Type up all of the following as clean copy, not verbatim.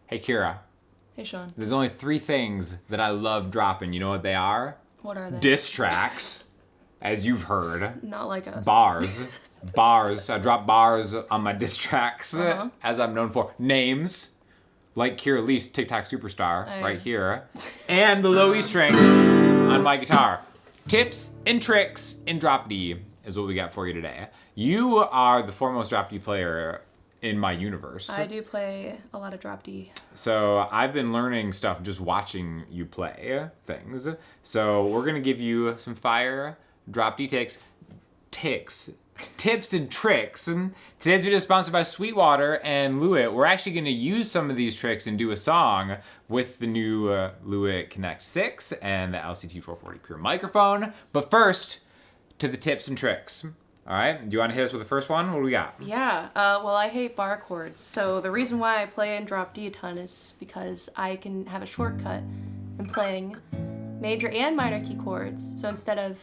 Hey, Kira. Hey, Sean. There's only 3 things that I love dropping. You know what they are? What are they? Diss tracks, as you've heard. Not like us. Bars. I drop bars on my diss tracks, as I'm known for. Names, like Kira Lee's TikTok superstar, right here. And the low E string on my guitar. Tips and tricks in drop D is what we got for you today. You are the foremost drop D player in my universe. I do play a lot of drop D. So I've been learning stuff just watching you play things. So we're gonna give you some fire drop D tips and tricks. Today's video is sponsored by Sweetwater and Lewitt. We're actually gonna use some of these tricks and do a song with the new Lewitt Connect 6 and the LCT 440 Pure microphone. But first, to the tips and tricks. All right, do you want to hit us with the first one? What do we got? Yeah, well, I hate bar chords. So the reason why I play in drop D a ton is because I can have a shortcut in playing major and minor key chords. So instead of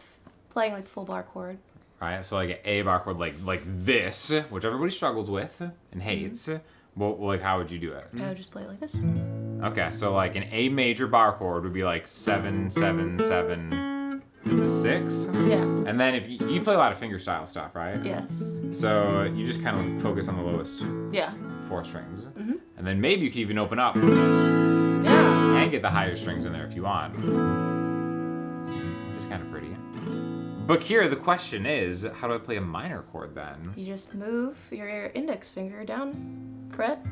playing like full bar chord. All right, so like an A bar chord like this, which everybody struggles with and hates. Well, like how would you do it? I would just play it like this. Okay, so like an A major bar chord would be like 7, 7, 7. The 6. Yeah. And then if you play a lot of fingerstyle stuff, right? Yes. So you just kind of focus on the lowest 4 strings. And then maybe you could even open up and get the higher strings in there if you want. Which is kind of pretty. But here the question is, how do I play a minor chord then? You just move your index finger down, fret,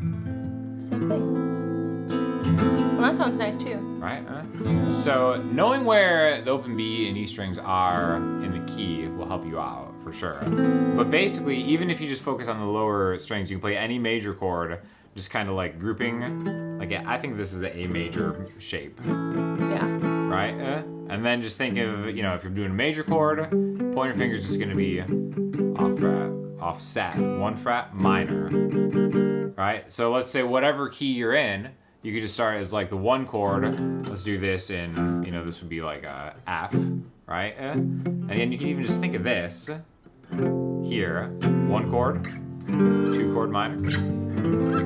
same thing. Well, that sounds nice too. Right? So knowing where the open B and E strings are in the key will help you out for sure. But basically, even if you just focus on the lower strings, you can play any major chord, just kind of like grouping. Like I think this is an A major shape. Yeah. Right? And then just think of, if you're doing a major chord, pointer finger's just gonna be off fret, off set, 1 fret, minor. Right? So let's say whatever key you're in, you could just start as like the 1 chord. Let's do this in, this would be like a F, right? And then you can even just think of this here. 1 chord, 2 chord minor, 3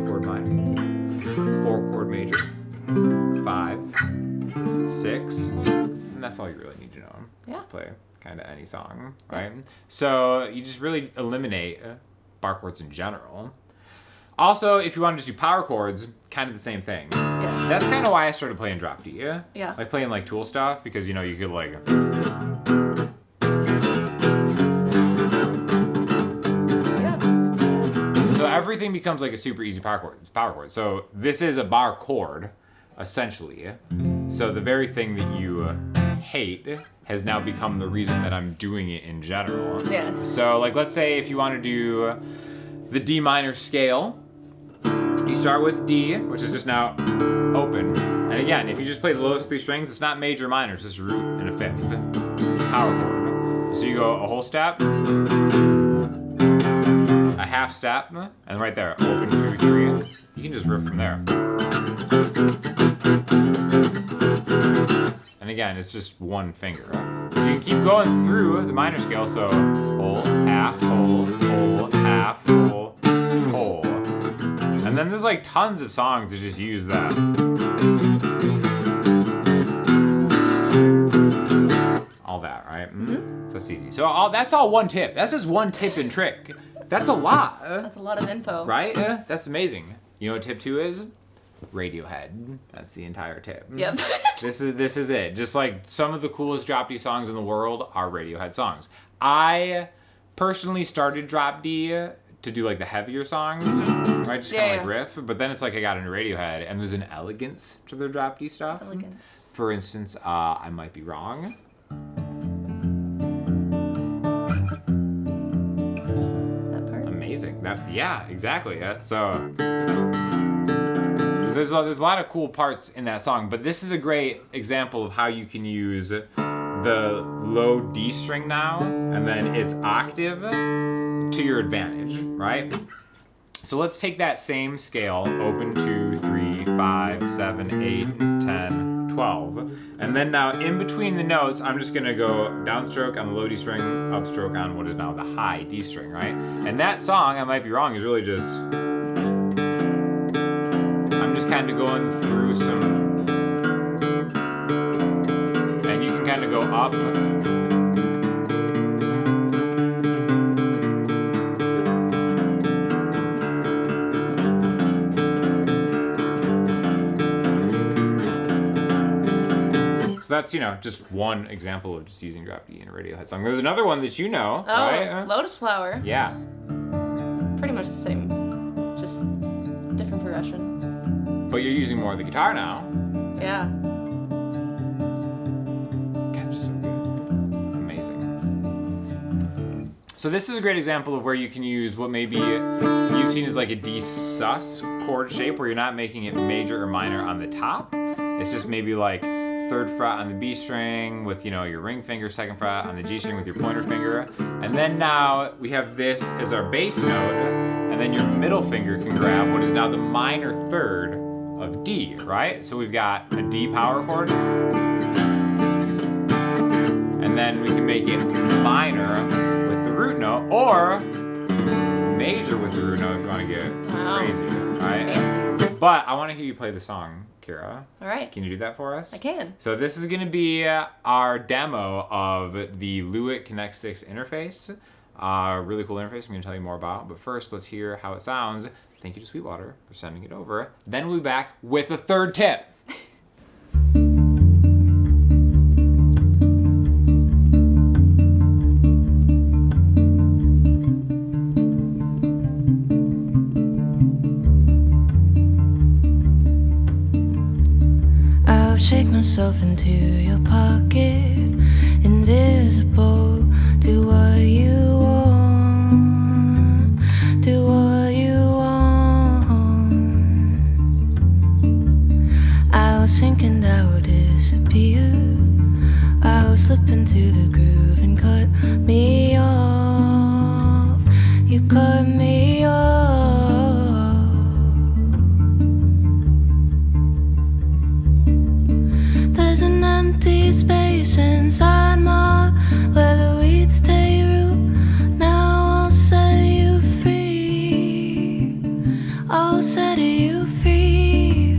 chord minor, 4 chord major, 5, 6, and that's all you really need to know to play kind of any song, right? So you just really eliminate bar chords in general. Also, if you want to just do power chords, kind of the same thing. Yeah. That's kind of why I started playing drop D. Yeah. Like playing like Tool stuff, because you could like. Yeah. So everything becomes like a super easy power chord. So this is a bar chord, essentially. So the very thing that you hate has now become the reason that I'm doing it in general. Yes. So like, let's say if you want to do the D minor scale. You start with D, which is just now open. And again, if you just play the lowest 3 strings, it's not major or minor, it's just root and a 5th. Power chord. So you go a whole step, a half step, and right there, open 2, 3. You can just riff from there. And again, it's just 1 finger. But you can keep going through the minor scale, so whole, half, whole, half, whole, whole. And then there's like tons of songs that just use that. All that, right? So that's easy. So that's all 1 tip. That's just 1 tip and trick. That's a lot. That's a lot of info. Right? That's amazing. You know what tip 2 is? Radiohead. That's the entire tip. Yep. This is it. Just like some of the coolest drop D songs in the world are Radiohead songs. I personally started drop D to do like the heavier songs, right? Just kind of like riff. But then it's like I got into Radiohead, and there's an elegance to their drop D stuff. Elegance. For instance, I might be wrong. That part. Amazing. Yeah, exactly. Yeah. So there's a lot of cool parts in that song, but this is a great example of how you can use the low D string now, and then its octave to your advantage, right? So let's take that same scale, open 2, 3, 5, 7, 8, 10, 12. And then now in between the notes, I'm just gonna go downstroke on the low D string, upstroke on what is now the high D string, right? And that song, I might be wrong, is really just, I'm just kind of going through some, and you can kind of go up. So that's, just one example of just using drop D in a Radiohead song. There's another one that you know, right? Lotus Flower. Yeah. Pretty much the same, just different progression. But you're using more of the guitar now. Yeah. God, so good. Amazing. So this is a great example of where you can use what maybe you've seen as like a D sus chord shape, where you're not making it major or minor on the top. It's just maybe like 3rd fret on the B string with, your ring finger, 2nd fret on the G string with your pointer finger. And then now we have this as our bass note, and then your middle finger can grab what is now the minor 3rd of D, right? So we've got a D power chord, and then we can make it minor with the root note, or major with the root note if you want to get crazy, right? Fancy. But I want to hear you play the song, Kira. All right. Can you do that for us? I can. So this is going to be our demo of the Lewitt Connect 6 interface. Really cool interface I'm going to tell you more about. But first, let's hear how it sounds. Thank you to Sweetwater for sending it over. Then we'll be back with a 3rd tip. Shake myself into your pocket, invisible. Do what you want, do what you want. I was thinking I would disappear. I would slip into the groove and cut me off. You cut me off. There's an empty space inside my, where the weeds take root. Now I'll set you free. I'll set you free.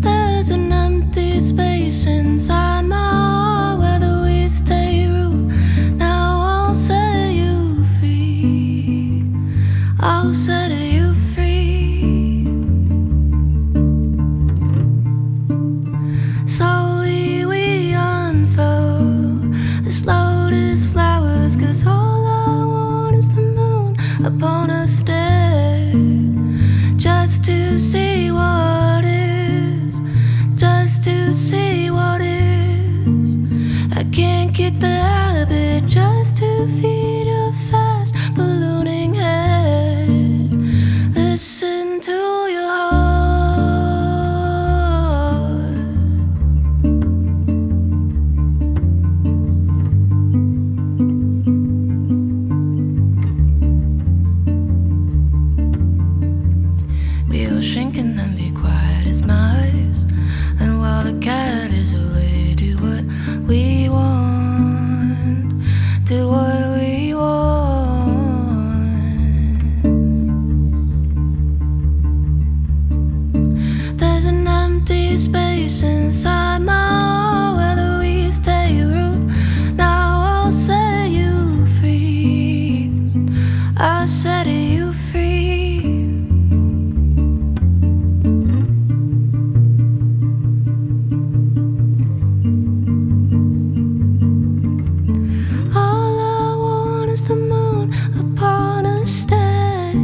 There's an empty space inside my, where the weeds take root. Now I'll set you free. I'll set you free. Slowly we unfold as lotus flowers, 'cause all I want is the moon upon a stick, just to see what is, just to see what is. I can't kick the habit just to feed a fast ballooning head. Listen to your heart. We'll shrink and then be quiet as mice, and while the cat is away, do what we want, do what we want. There's an empty space inside my, where the weeds take root. Now I'll set you free. I'll set you free. All I want is the moon upon a stick,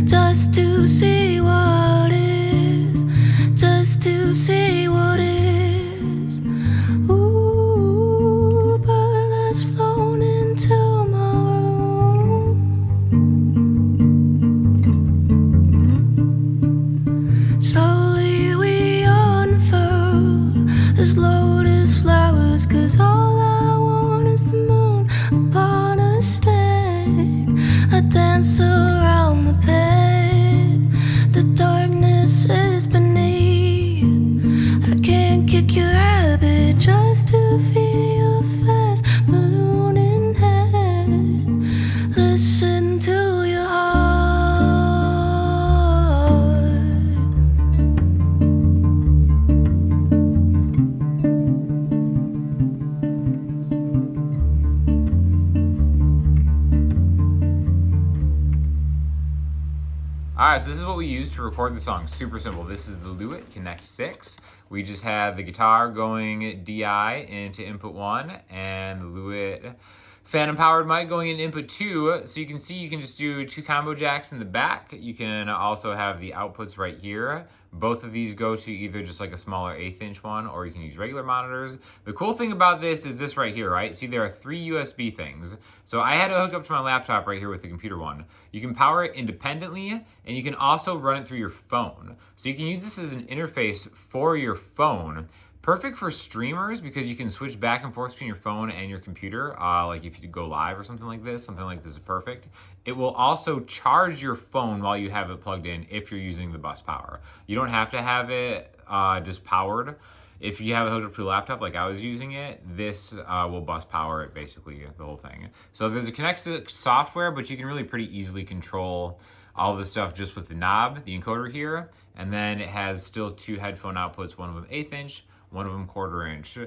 just to see what is, just to see what is. Alright, so this is what we use to record the song. Super simple. This is the Lewitt Connect 6. We just have the guitar going DI into input 1 and the Lewitt phantom powered mic going into input 2. So you can see you can just do 2 combo jacks in the back. You can also have the outputs right here. Both of these go to either just like a smaller 1/8 inch one, or you can use regular monitors. The cool thing about this is this right here, right? See, there are 3 USB things. So I had to hook up to my laptop right here with the computer one. You can power it independently, and you can also run it through your phone. So you can use this as an interface for your phone. Perfect for streamers because you can switch back and forth between your phone and your computer. Like if you go live or something like this is perfect. It will also charge your phone while you have it plugged in if you're using the bus power. You don't have to have it just powered. If you have it hooked up to a laptop like I was using it, this will bus power it basically, the whole thing. So there's a Connect 6 software, but you can really pretty easily control all this stuff just with the knob, the encoder here. And then it has still 2 headphone outputs, one of them 1/8 inch, one of them 1/4 inch.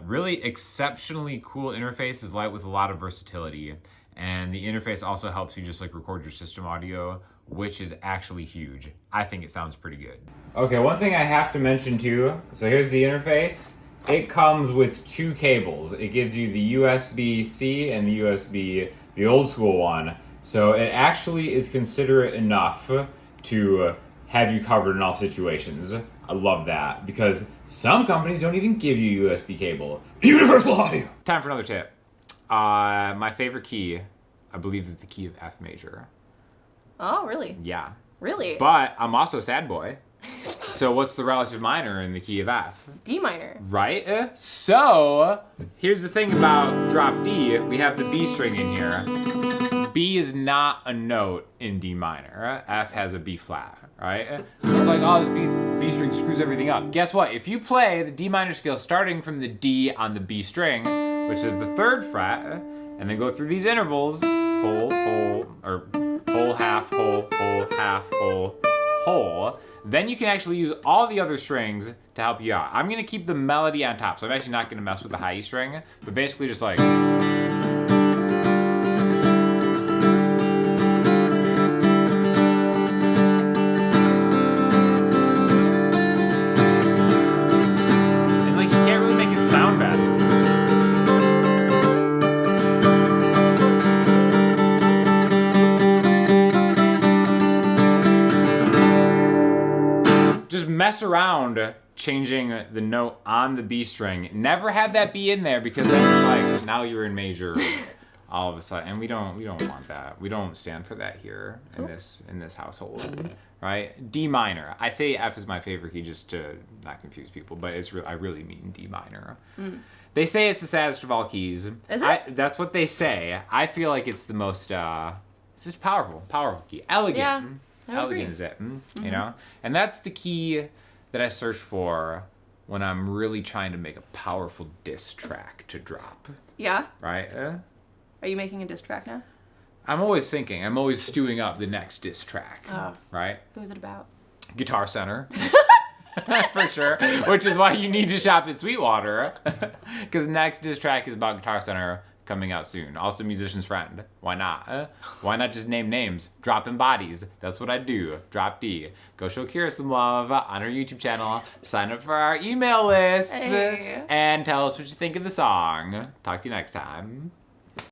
Really exceptionally cool interface, is light with a lot of versatility. And the interface also helps you just like record your system audio, which is actually huge. I think it sounds pretty good. Okay, one thing I have to mention too, so here's the interface. It comes with 2 cables. It gives you the USB-C and the USB, the old school one. So it actually is considerate enough to have you covered in all situations. I love that because some companies don't even give you USB cable. Universal audio. Time for another tip. My favorite key, I believe, is the key of F major. Oh, really? Yeah. Really? But I'm also a sad boy. So what's the relative minor in the key of F? D minor. Right? So here's the thing about drop D. We have the B string in here. B is not a note in D minor. F has a B flat, right? So it's like, oh, this B string screws everything up. Guess what? If you play the D minor scale starting from the D on the B string, which is the 3rd fret, and then go through these intervals, whole, or whole, half, whole, half, whole, then you can actually use all the other strings to help you out. I'm gonna keep the melody on top, so I'm actually not gonna mess with the high E string, but basically just like, mess around changing the note on the B string. Never have that be in there because then it's like now you're in major all of a sudden, and we don't want that. We don't stand for that here in this household, right? D minor. I say F is my favorite key just to not confuse people, but I really mean D minor. They say it's the saddest of all keys. Is it? That's what they say. I feel like it's the most it's just powerful key. Elegant. Yeah. Elegant is it, you know? And that's the key that I search for when I'm really trying to make a powerful diss track to drop. Yeah? Right? Are you making a diss track now? I'm always thinking. I'm always stewing up the next diss track. Oh. Right? Who's it about? Guitar Center. For sure. Which is why you need to shop at Sweetwater. Because next diss track is about Guitar Center, coming out soon. Also Musician's Friend. Why not? Why not just name names? Dropping bodies. That's what I do. Drop D. Go show Kira some love on her YouTube channel. Sign up for our email list. Hey. And tell us what you think of the song. Talk to you next time.